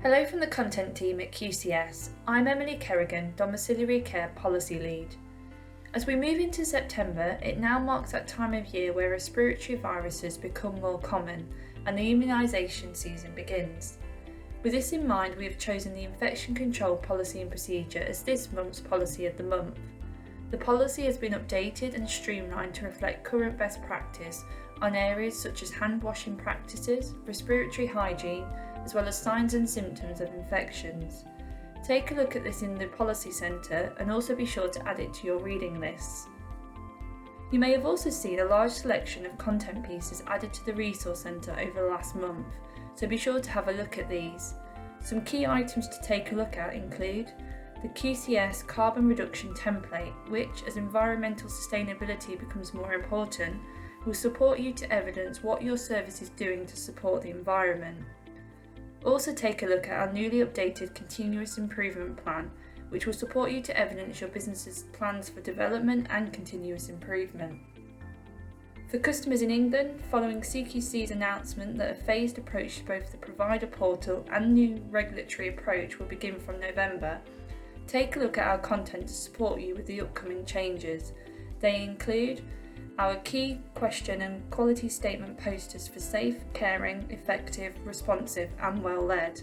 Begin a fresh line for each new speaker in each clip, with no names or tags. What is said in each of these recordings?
Hello from the content team at QCS. I'm Emily Kerrigan, Domiciliary Care Policy Lead. As we move into September, it now marks that time of year where respiratory viruses become more common and the immunisation season begins. With this in mind, we have chosen the Infection Control Policy and Procedure as this month's policy of the month. The policy has been updated and streamlined to reflect current best practice on areas such as hand washing practices, respiratory hygiene, as well as signs and symptoms of infections. Take a look at this in the Policy Centre and also be sure to add it to your reading lists. You may have also seen a large selection of content pieces added to the Resource Centre over the last month, so be sure to have a look at these. Some key items to take a look at include the QCS Carbon Reduction Template, which, as environmental sustainability becomes more important, will support you to evidence what your service is doing to support the environment. Also take a look at our newly updated Continuous Improvement Plan, which will support you to evidence your business's plans for development and continuous improvement. For customers in England, following CQC's announcement that a phased approach to both the provider portal and new regulatory approach will begin from November, take a look at our content to support you with the upcoming changes. They include our key question and quality statement posters for safe, caring, effective, responsive and well-led.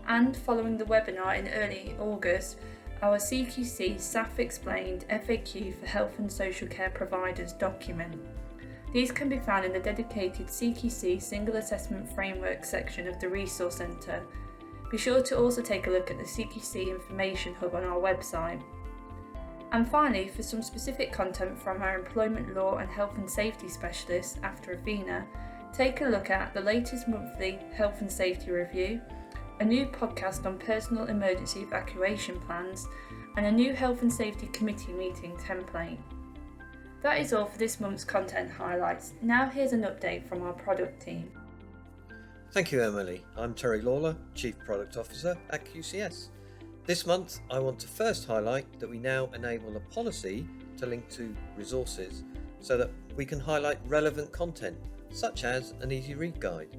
And following the webinar in early August, our CQC SAF Explained FAQ for Health and Social Care Providers document. These can be found in the dedicated CQC Single Assessment Framework section of the Resource Centre. Be sure to also take a look at the CQC Information Hub on our website. And finally, for some specific content from our Employment Law and Health and Safety Specialist, after Athena, take a look at the latest monthly Health and Safety Review, a new podcast on personal emergency evacuation plans, and a new Health and Safety Committee meeting template. That is all for this month's content highlights. Now here's an update from our product team.
Thank you, Emily. I'm Terry Lawler, Chief Product Officer at QCS. This month, I want to first highlight that we now enable a policy to link to resources so that we can highlight relevant content, such as an easy read guide.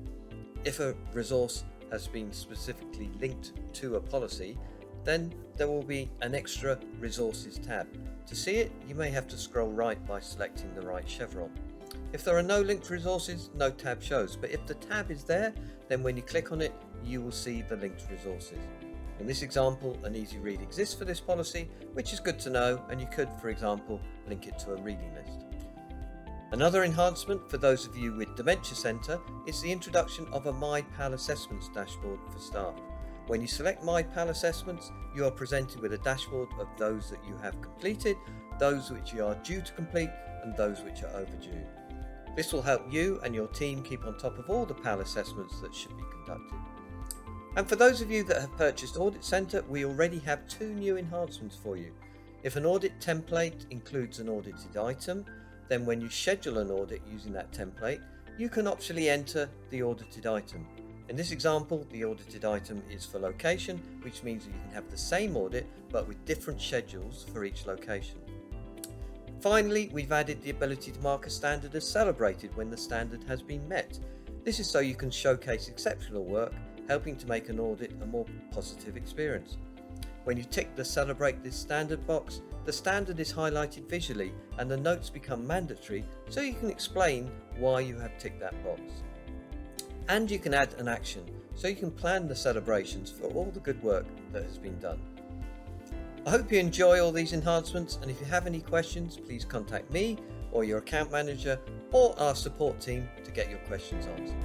If a resource has been specifically linked to a policy, then there will be an extra resources tab. To see it, you may have to scroll right by selecting the right chevron. If there are no linked resources, no tab shows, but if the tab is there, then when you click on it, you will see the linked resources. In this example, an easy read exists for this policy, which is good to know, and you could, for example, link it to a reading list. Another enhancement for those of you with Dementia Centre is the introduction of a My PAL Assessments dashboard for staff. When you select My PAL Assessments, you are presented with a dashboard of those that you have completed, those which you are due to complete, and those which are overdue. This will help you and your team keep on top of all the PAL assessments that should be conducted. And for those of you that have purchased Audit Centre, we already have 2 new enhancements for you. If an audit template includes an audited item, then when you schedule an audit using that template, you can optionally enter the audited item. In this example, the audited item is for location, which means that you can have the same audit but with different schedules for each location. Finally, we've added the ability to mark a standard as celebrated when the standard has been met. This is so you can showcase exceptional work, helping to make an audit a more positive experience. When you tick the Celebrate This Standard box, the standard is highlighted visually and the notes become mandatory so you can explain why you have ticked that box. And you can add an action so you can plan the celebrations for all the good work that has been done. I hope you enjoy all these enhancements, and if you have any questions, please contact me or your account manager or our support team to get your questions answered.